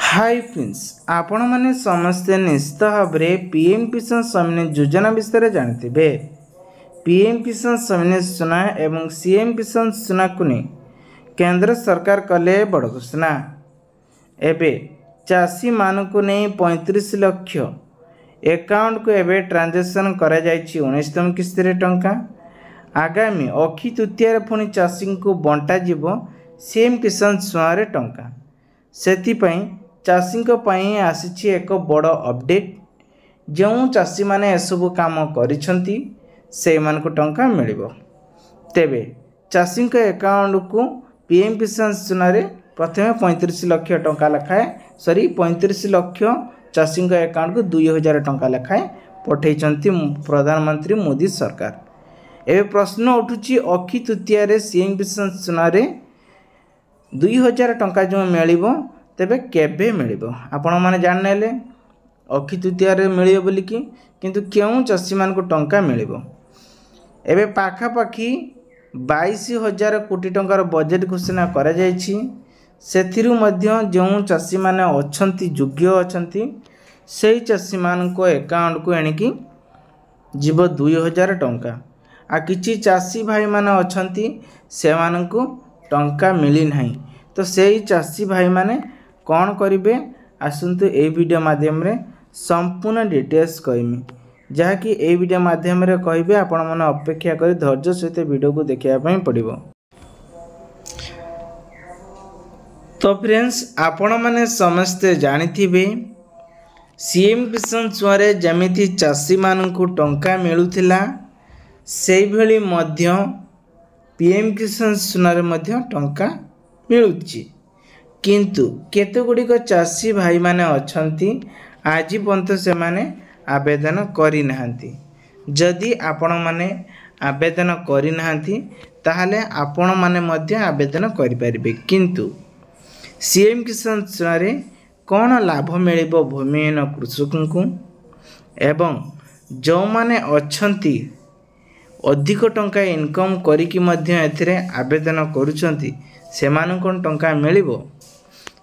Hi friends आपण माने समस्ते निश्चित भाव पीएम किसान सम्मान योजना विषय जानते। पीएम किसान सम्मान योजना एवं सीएम किसान योजना को नहीं केंद्र सरकार कले बड़ घोषणा। एबे चाषी मान को नहीं 35 लाख एकाउंट को एबे ट्रांजेक्शन करा जायछि 19तम किस्त टंका। आगामी अक्षी तृतीय पुणी चाषी को बंटा जीव सीएम किसान योजना टंका। सेथिपाई चाषी आसी एक बड़ अपडेट। जो चाषी माने एसबू काम करिसेंती से मान को टंका मिलिबो। तेबे चाषी अकाउंट को पीएम किसान योजना प्रथम 35 लाख टंका लेखाए 35 लाख चाषी अकाउंट को 2000 टंका लेखाए पठेइचंती प्रधानमंत्री मोदी सरकार। एबे प्रश्न उठुची अक्षी तृतीय सीएम किसान योजना 2000 टंका जो मिलिबो तेबे केबे मिलिबो आपण माने जान नेले अक्षी तृतीय मिलिबो बोलिकी किंतु केउ चाषी मान को टंका मिलिबो। एबे पाखा पाखी 22,000 कोटी टंकार बजेट घोषणा करा जायछि। सेथिरु मध्य जो चाषी माने अछंती योग्य अछंती सेही चाषी मान को अकाउंट को एणिकी जीव 2000 टंका। आ किछि चाषी भाई माने अछंती से मान को टंका मिली नहीं। तो सेही चाषी भाई माने कौन करेंगे आसतु ए वीडियो माध्यम रे संपूर्ण डिटेल्स कहमी जहाँकि ए वीडियो माध्यम रे कहबे आपण मन अपेक्षा कर धैर्य सहित वीडियो को देखिया पड़िबो। तो फ्रेंड्स आपण माने समस्ते जानिथिबे सीएम किसान योजना जमिति चाषी मान को टंका मिलुथिला सेही भली मध्य पीएम किसान योजना मध्य टंका मिलुची। किंतु केते गुड़िक चाषी भाई माने अछंती आज पर्यंत से माने आवेदन करि नाहंती। जदि आपण माने आवेदन करि नाहंती ताहले आपण माने मध्य आवेदन करि परिबे। किंतु सीएम किसान योजना कौन लाभ मिलिबो भूमिहीन कृषकों को एवं जो माने अछंती अधिक टंका इनकम करिकी मध्य एथिरे आवेदन करूछंती सेमान कोन टंका मिलिबो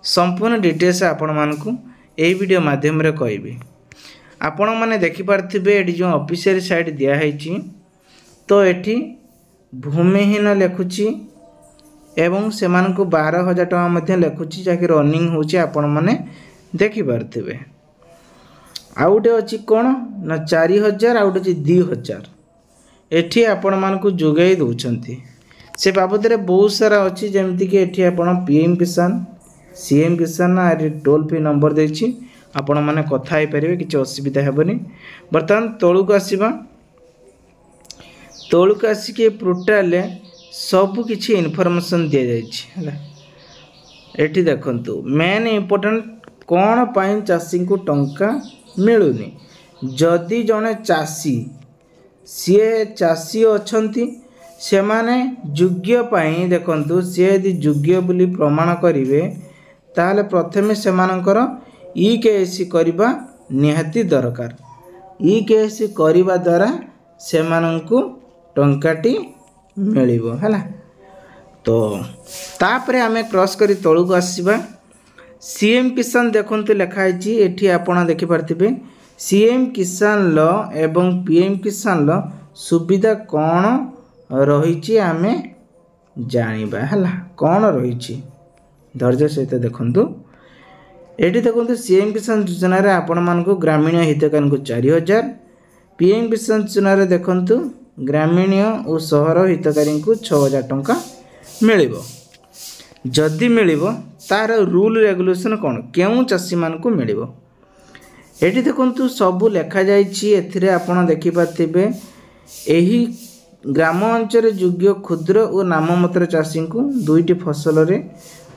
संपूर्ण डिटेल्स आपण मानकु ए वीडियो माध्यम रे कहबी। आपण माने देखि पारथिबे एडी जो ऑफिशियल साइट दिया हैची तो एठी भूमिहीन लेखुची एवं सेमान को 12,000 टका मध्य लेखुची जाकि रनिंग होची आपण माने देखि पारथिबे। आउटे अछि कोन ना 4,000 आउटे अछि 2,000 एठी आपण मानकु जोगाई दउछंती। से बाबद रे बहुत सारा अछि जेमति कि एठी आपण पीएम किसान सीएम किसान टोल फ्री नंबर देछि आपण माने कथा आइ परिबे किछ असुविधा हेबनी। वर्तमान तळुक आसीबा तळुक आसी के पोर्टल ले सब किछि इन्फॉर्मेशन दिया जायछि हला। एठी देखंतु मेन इंपोर्टेंट कोन पाइन चाषी को टंका मिलुनी। जदि जने चाषी सीए चाषी अछंती से माने योग्य पाई देखंतु से यदि योग्य बोली प्रमाण करिवे ताहले प्रथमे सेमानकर ईकेएससी करबा निहाती दरकार। ईकेएससी करबा द्वारा सेमानंकु टंकाटी मिलिबो हला। तो तापरे आमे क्रॉस करी तळुक आसीबा सीएम किसान देखंतु लेखा आइछि एठी आपण देखि पारथिबे सीएम किसान ल एवं पीएम किसान ल सुविधा कोन रहिछि आमे जानिबा हला। कोन रहिछि धैर्य सहित देखंतु एठी देखंतु सीएम किसान योजना रे आपण मान को ग्रामीण हितकान को 4,000 पीएम किसान योजना रे देखंतु ग्रामीण और शहर हितकारी को 6,000 टंका मिलिबो। जदि मिलिबो तार रूल रेगुलेशन कोन केउ चाषी मान को मिलिबो एठी देखंतु सब लेखा जायछि। एथिरे आपण देखि पाथिबे एही ग्राम अंचल योग्य क्षुद्र और नाममात्र चाषी को दुईटी फसल रे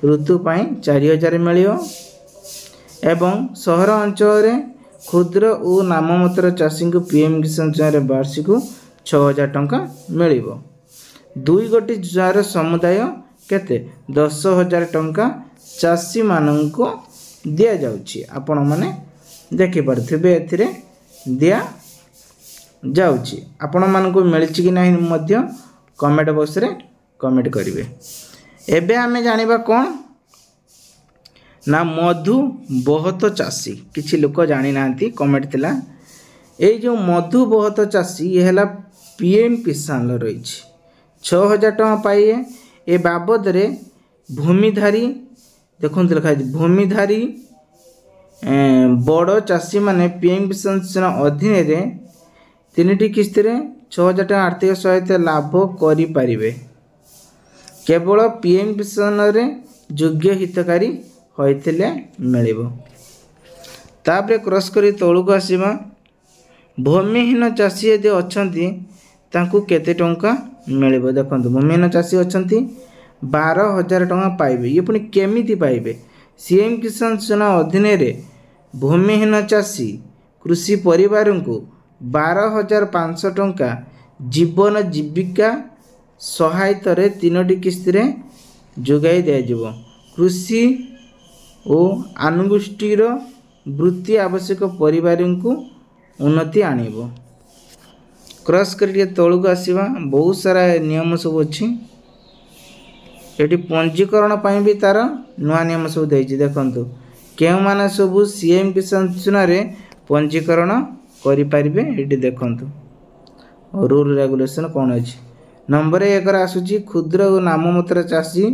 ऋतु पाई 4,000 मिलियो एवं सहर अंचल रे क्षुद्र और नाममात्र चाषी को पीएम किसान योजना वार्षिक 6,000 टंका मिलिबो। दुई गोटी योजना समुदाय केते 10,000 टंका चाषी माननको दिया जाउछि। आपण माने देखि पारथिबे एथिरे दिया जाउछि। आपण मानको मिलछि कि नाही मध्य कमेंट बॉक्स रे कमेंट करिवे। एबे आमे जानिबा कोन ना मधु बहुत चाषी किछि लोक जानी नांती कमेंट थिला ए जो मधु बहुत चाषी ये है पीएम किसान रही 6000 टଙ୍କା पाइए ए बाबद रे भूमिधारी देखो लिखा भूमिधारी बड़ चाषी माने पीएम किसान योजना अधीन रे 3टी किस्ती रे 6000 टଙ୍କା आर्थिक सहायता लाभ करि परिबे केवल पीएम किसान रे योग्य हितकारी होइथिले मिलिबो। तापरे क्रॉस करी तळुक आसीबा भूमिहीन चाषी यदि अछंती तांकू केते टंका मिलिबो देखंतु भूमिहीन चाषी अछंती 12000 टଙ୍କା पाइबे ये पुणी केमिति पाइबे सीएम किसान योजना अधीन रे भूमिहीन चाषी कृषि परिवार को 12500 टଙ୍କା जीवन जीविका सहायता रे 3टी किस्ती रे जोगाई दिया जिवो कृषि और आनुगोष्ठीर वृत्ति आवश्यक परिवार को उन्नति आनिबो। क्रॉस करिए तळुक आसीबा बहुत सारा नियम सब अछि एटी पंजीकरण पाई भी तार नुआ नियम सब देछि देखंतु केउ माने सब सीएम किसान योजना रे पंजीकरण करि परिबे एटी देखंतु रूल रेगुलेशन कोन अछि। नंबर 1 रा आसुची क्षुद्र और नाममात्र चाषी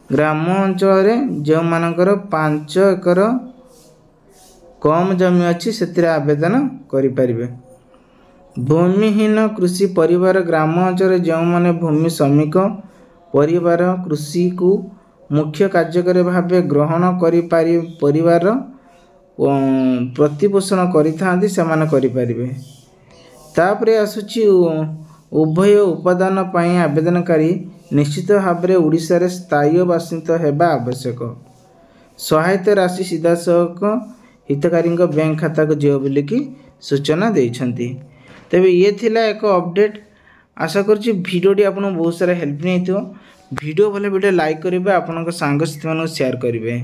ग्राम अंचल रे जे मानकर 5 एकर कम जमी अच्छी से आवेदन करें। भूमिहीन कृषि परिवार ग्राम अंचल जो माने भूमि श्रमिक परिवार कृषि को मुख्य कार्यकारी भाव ग्रहण करि परिवार प्रतिपोषण करें। तापरे आसुची उभय उपादान पाई आवेदनकारी निश्चित भाव में ओडिशा रे स्थायी बासिंदा हेबा आवश्यक। सहायता राशि सीधा सख हितकारी बैंक खाता को जीव बोलिकी सूचना देइछंती। तेबे ये थिला एक अपडेट आशा करछि भिडियोटी आपन बहुत सारा हेल्प नहीं थो वीडियो भले वीडियो लाइक करिवे आपन सांग साथी शेयर करिवे।